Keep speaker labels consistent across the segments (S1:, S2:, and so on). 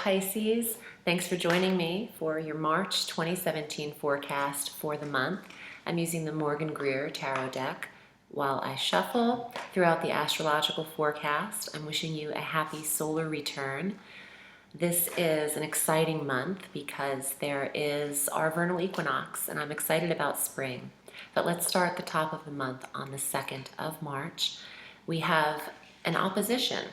S1: Pisces. Thanks for joining me for your March 2017 forecast for the month. I'm using the Morgan Greer Tarot deck while I shuffle throughout the astrological forecast. I'm wishing you a happy solar return. This is an exciting month because there is our vernal equinox, and I'm excited about spring. But let's start at the top of the month on the 2nd of March. We have an opposition,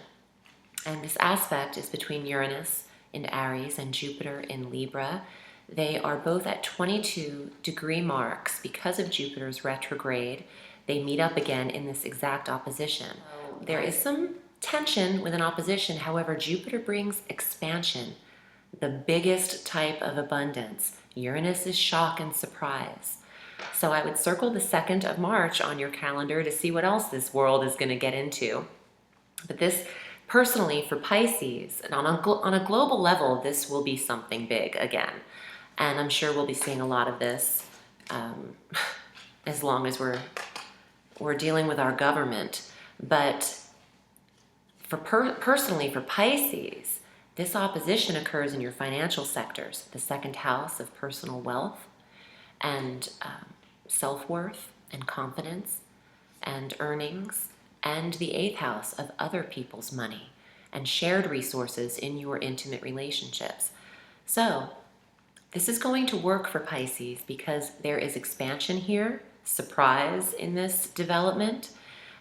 S1: and this aspect is between Uranus in Aries and Jupiter in Libra. They are both at 22 degree marks because of Jupiter's retrograde. They meet up again in this exact opposition. There is some tension with an opposition. However, Jupiter brings expansion, the biggest type of abundance. Uranus is shock and surprise. So I would circle the 2nd of March on your calendar to see what else this world is going to get into. But this, personally, for Pisces, and on a global level, this will be something big again. And I'm sure we'll be seeing a lot of this as long as we're dealing with our government. But personally, for Pisces, this opposition occurs in your financial sectors, the 2nd house of personal wealth and self-worth and confidence and earnings, and the 8th house of other people's money and shared resources in your intimate relationships. So this is going to work for Pisces because there is expansion here, surprise in this development,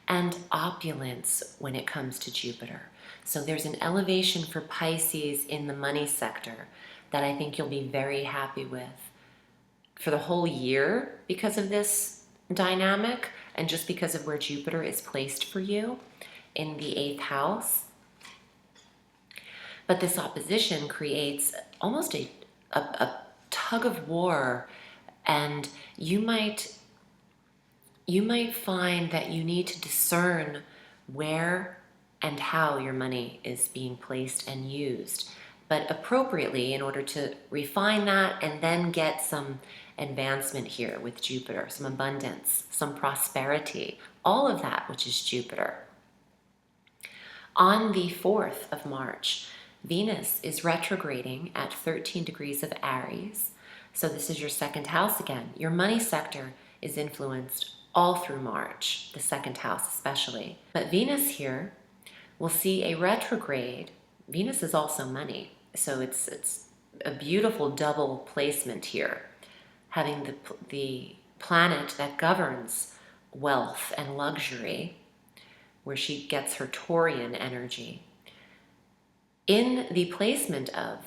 S1: and opulence when it comes to Jupiter. So there's an elevation for Pisces in the money sector that I think you'll be very happy with for the whole year because of this dynamic and just because of where Jupiter is placed for you in the 8th house. But this opposition creates almost a tug of war, and you might find that you need to discern where and how your money is being placed and used, but appropriately in order to refine that and then get some advancement here with Jupiter, some abundance, some prosperity, all of that which is Jupiter. On the 4th of March, Venus is retrograding at 13 degrees of Aries. So this is your 2nd house again. Your money sector is influenced all through March, the 2nd house especially. But Venus here will see a retrograde. Venus is also money, so it's a beautiful double placement here, having the planet that governs wealth and luxury, where she gets her Taurian energy, in the placement of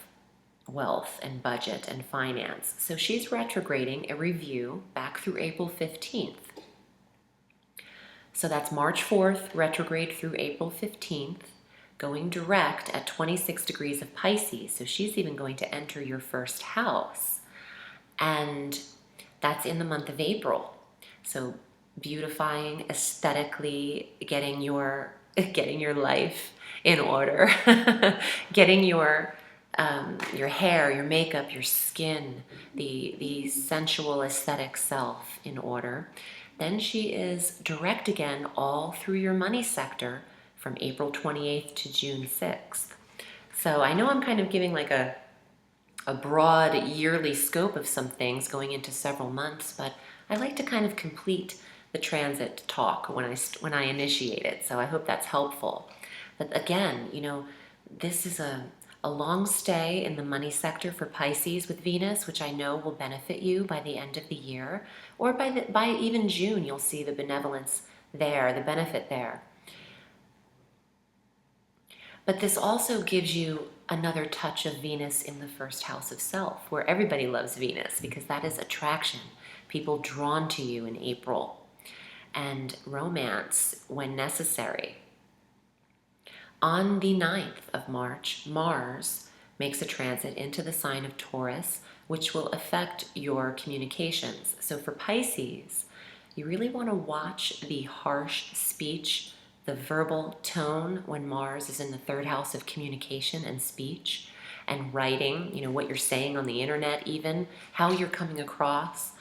S1: wealth and budget and finance. So she's retrograding a review back through April 15th. So that's March 4th, retrograde through April 15th, going direct at 26 degrees of Pisces. So she's even going to enter your 1st house. And that's in the month of April. So beautifying, aesthetically, getting your life in order, getting your hair, your makeup, your skin, the sensual aesthetic self in order. Then she is direct again all through your money sector from April 28th to June 6th. So I know I'm kind of giving like a broad yearly scope of some things going into several months, but I like to kind of complete the transit talk when I initiate it. So I hope that's helpful. But again, this is a long stay in the money sector for Pisces with Venus, which I know will benefit you by the end of the year, or by even June. You'll see the benevolence there, the benefit there. But this also gives you another touch of Venus in the 1st house of self, where everybody loves Venus because that is attraction, people drawn to you in April, and romance when necessary. On the 9th of March, Mars makes a transit into the sign of Taurus, which will affect your communications. So for Pisces, you really want to watch the harsh speech, the verbal tone when Mars is in the 3rd house of communication and speech and writing, what you're saying on the internet even, how you're coming across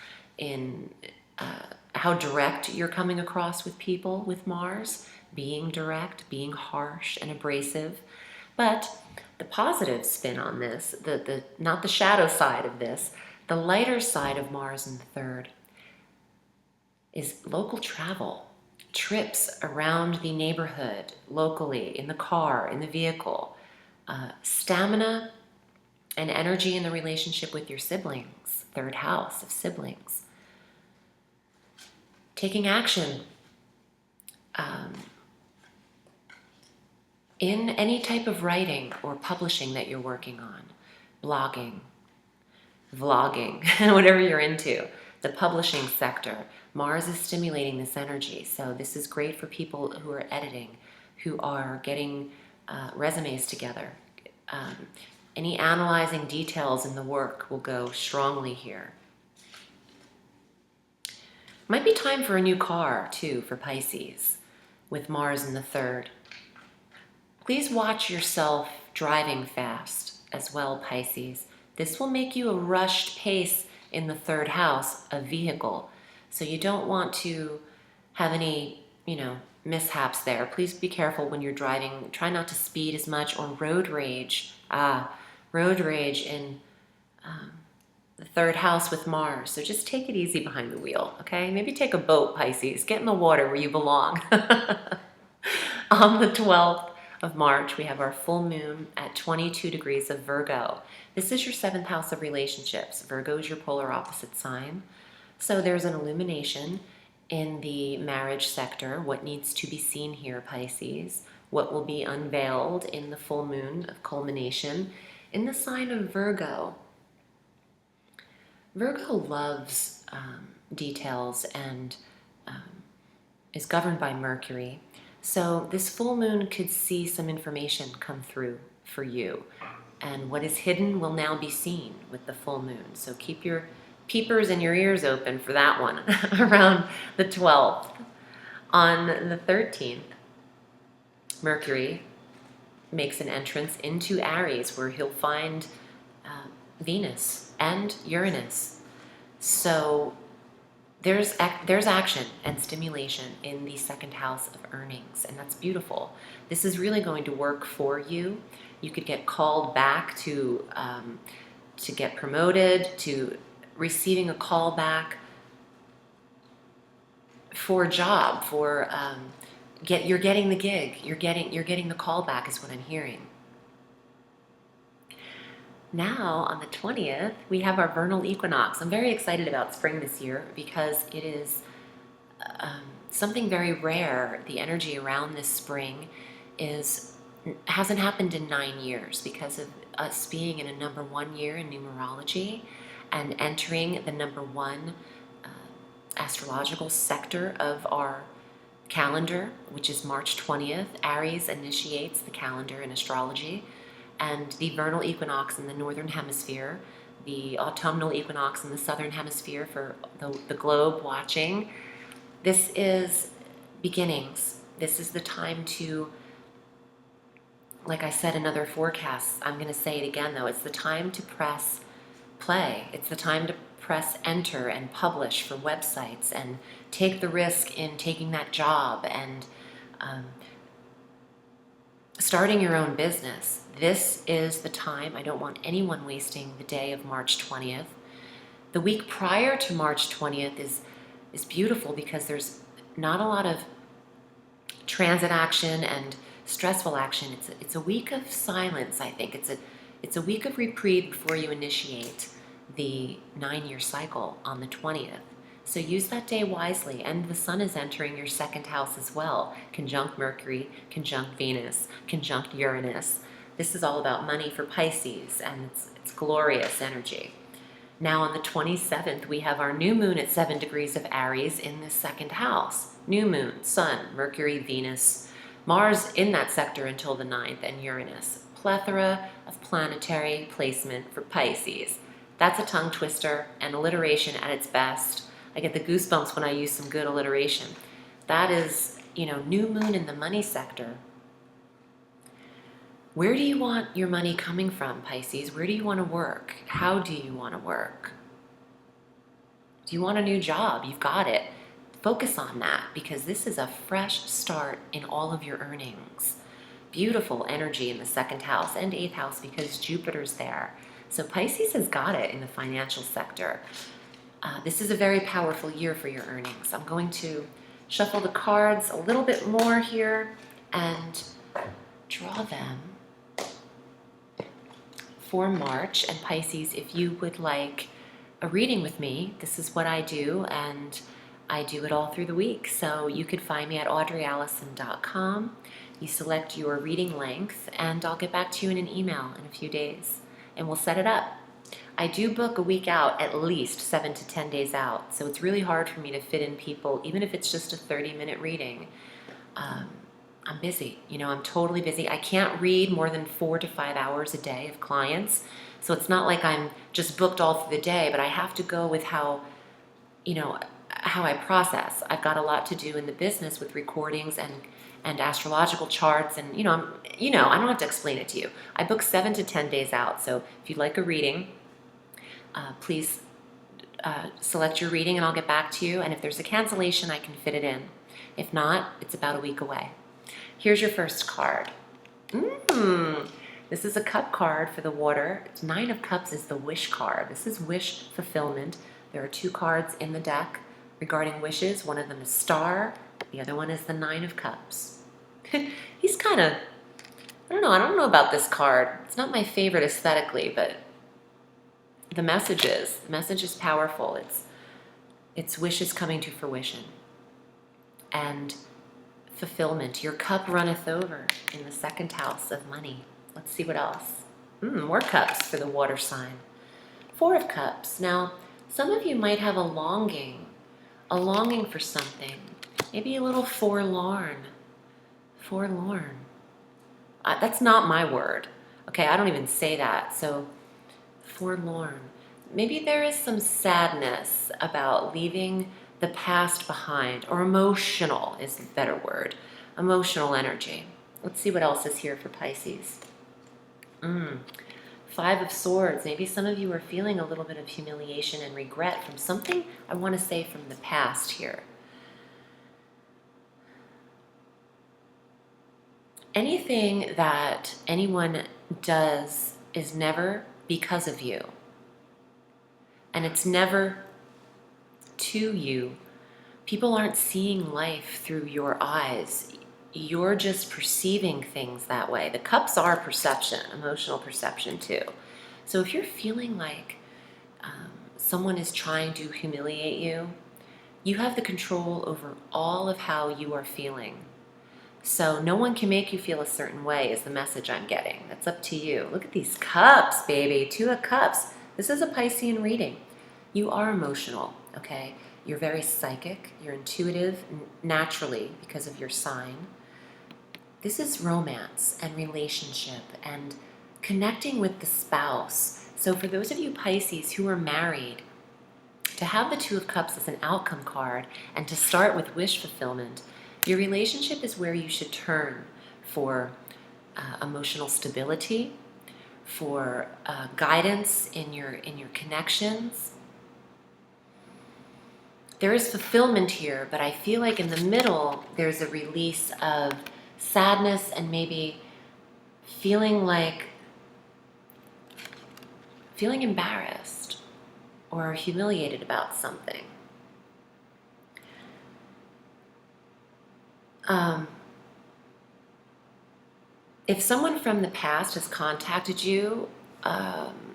S1: how direct you're coming across with people with Mars, being direct, being harsh and abrasive. But The positive spin on this, not the shadow side of this, the lighter side of Mars in the third is local travel, trips around the neighborhood, locally, in the car, in the vehicle, stamina and energy in the relationship with your siblings, third house of siblings. Taking action in any type of writing or publishing that you're working on, blogging, vlogging, whatever you're into, the publishing sector. Mars is stimulating this energy. So this is great for people who are editing, who are getting resumes together. Any analyzing details in the work will go strongly here. Might be time for a new car, too, for Pisces, with Mars in the third. Please watch yourself driving fast as well, Pisces. This will make you a rushed pace in the third house of vehicle. So you don't want to have any, mishaps there. Please be careful when you're driving. Try not to speed as much, or road rage. Road rage in the third house with Mars. So just take it easy behind the wheel, okay? Maybe take a boat, Pisces. Get in the water where you belong. On the 12th of March, we have our full moon at 22 degrees of Virgo. This is your 7th house of relationships. Virgo is your polar opposite sign. So there's an illumination in the marriage sector. What needs to be seen here, Pisces? What will be unveiled in the full moon of culmination in the sign of Virgo? Virgo loves details and is governed by Mercury. So this full moon could see some information come through for you. And what is hidden will now be seen with the full moon. So keep your peepers and your ears open for that one around the 12th. On the 13th, Mercury makes an entrance into Aries, where he'll find Venus and Uranus. So there's action and stimulation in the 2nd house of earnings, and that's beautiful. This is really going to work for you. You could get called back to get promoted, to receiving a call back for a job, for you're getting the gig, you're getting the call back is what I'm hearing. Now, on the 20th, we have our vernal equinox. I'm very excited about spring this year because it is something very rare. The energy around this spring hasn't happened in 9 years because of us being in a number 1 year in numerology and entering the number 1 astrological sector of our calendar, which is March 20th. Aries initiates the calendar in astrology. And the vernal equinox in the northern hemisphere, the autumnal equinox in the southern hemisphere for the globe watching. This is beginnings. This is the time to, like I said in other forecasts, I'm going to say it again though, it's the time to press play. It's the time to press enter and publish for websites and take the risk in taking that job and starting your own business. This is the time. I don't want anyone wasting the day of March 20th. The week prior to March 20th is beautiful because there's not a lot of transit action and stressful action. It's a week of silence, I think. It's a week of reprieve before you initiate the 9-year cycle on the 20th. So use that day wisely, and the sun is entering your 2nd house as well. Conjunct Mercury, conjunct Venus, conjunct Uranus. This is all about money for Pisces, and it's glorious energy. Now on the 27th, we have our new moon at 7 degrees of Aries in the 2nd house. New moon, sun, Mercury, Venus, Mars in that sector until the 9th, and Uranus. Plethora of planetary placement for Pisces. That's a tongue twister and alliteration at its best. I get the goosebumps when I use some good alliteration. That is, new moon in the money sector. Where do you want your money coming from, Pisces? Where do you want to work? How do you want to work? Do you want a new job? You've got it. Focus on that because this is a fresh start in all of your earnings. beautiful energy in the second house and eighth house because Jupiter's there. So Pisces has got it in the financial sector. This is a very powerful year for your earnings. I'm going to shuffle the cards a little bit more here and draw them for March. And Pisces, if you would like a reading with me, this is what I do, and I do it all through the week. So you could find me at audreyalison.com. You select your reading length, and I'll get back to you in an email in a few days, and we'll set it up. I do book a week out, at least 7 to 10 days out, so it's really hard for me to fit in people, even if it's just a 30-minute reading. I'm busy, I'm totally busy. I can't read more than 4 to 5 hours a day of clients, so it's not like I'm just booked all through the day, but I have to go with how I process. I've got a lot to do in the business with recordings and astrological charts, and I don't have to explain it to you. I book 7 to 10 days out, so if you'd like a reading, please select your reading and I'll get back to you, and if there's a cancellation, I can fit it in. If not, it's about a week away. Here's your first card. This is a cup card for the water. 9 of Cups is the wish card. This is wish fulfillment. There are 2 cards in the deck regarding wishes. One of them is Star. The other one is the 9 of Cups. He's kind of, I don't know about this card. It's not my favorite aesthetically, but the message is powerful. It's wishes coming to fruition and fulfillment. Your cup runneth over in the second house of money. Let's see what else. More cups for the water sign. 4 of Cups. Now, some of you might have a longing for something. Maybe a little forlorn. That's not my word. Okay, I don't even say that. So, forlorn. Maybe there is some sadness about leaving the past behind, or emotional is the better word. Emotional energy. Let's see what else is here for Pisces. 5 of Swords. Maybe some of you are feeling a little bit of humiliation and regret from something, I want to say, from the past here. Anything that anyone does is never because of you. And it's never to you. People aren't seeing life through your eyes. You're just perceiving things that way. The cups are perception, emotional perception too. So if you're feeling like someone is trying to humiliate you, you have the control over all of how you are feeling. So no one can make you feel a certain way is the message I'm getting. That's up to you. Look at these cups, baby. 2 of Cups. This is a Piscean reading. You are emotional, okay? You're very psychic. You're intuitive naturally because of your sign. This is romance and relationship and connecting with the spouse. So for those of you Pisces who are married, to have the 2 of Cups as an outcome card and to start with wish fulfillment, your relationship is where you should turn for emotional stability, for guidance in your connections. There is fulfillment here, but I feel like in the middle there's a release of sadness and maybe feeling embarrassed or humiliated about something. If someone from the past has contacted you,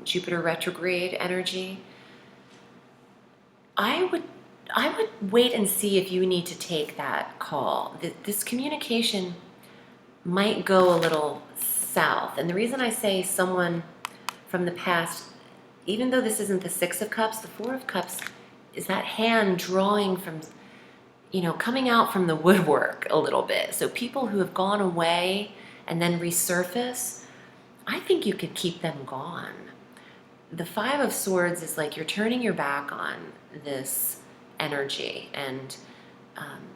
S1: Jupiter retrograde energy, I would wait and see if you need to take that call. This communication might go a little south. And the reason I say someone from the past, even though this isn't the 6 of Cups, the 4 of Cups is that hand drawing from, coming out from the woodwork a little bit. So people who have gone away and then resurface, I think you could keep them gone. The 5 of Swords is like you're turning your back on this energy and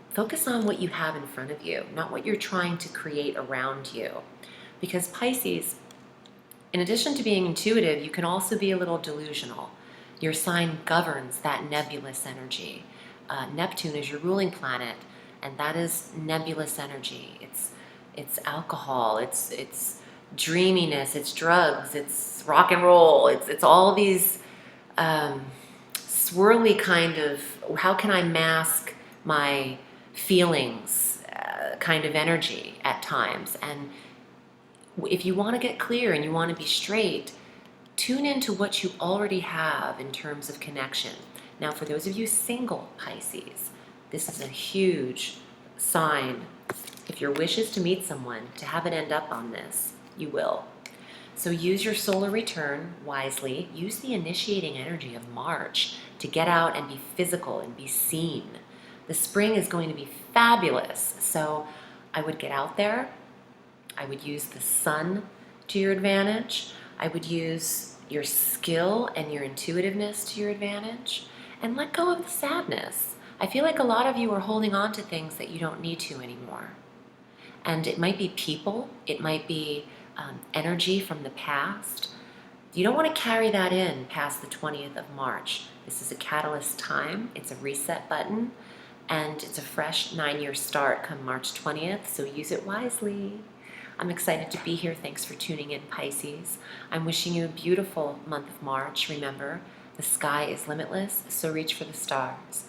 S1: focus on what you have in front of you, not what you're trying to create around you. Because Pisces, in addition to being intuitive, you can also be a little delusional. Your sign governs that nebulous energy. Neptune is your ruling planet, and that is nebulous energy. it's alcohol, it's dreaminess, it's drugs, it's rock and roll, it's all these swirly kind of, how can I mask my feelings kind of energy at times. And if you want to get clear and you want to be straight, tune into what you already have in terms of connection. Now, for those of you single Pisces, this is a huge sign. If your wish is to meet someone, to have it end up on this, you will. So use your solar return wisely. Use the initiating energy of March to get out and be physical and be seen. The spring is going to be fabulous. So I would get out there. I would use the sun to your advantage. I would use your skill and your intuitiveness to your advantage. And let go of the sadness. I feel like a lot of you are holding on to things that you don't need to anymore. And it might be people. It might be energy from the past. You don't want to carry that in past the 20th of March. This is a catalyst time. It's a reset button. And it's a fresh 9-year start come March 20th. So use it wisely. I'm excited to be here. Thanks for tuning in, Pisces. I'm wishing you a beautiful month of March. Remember, the sky is limitless, so reach for the stars.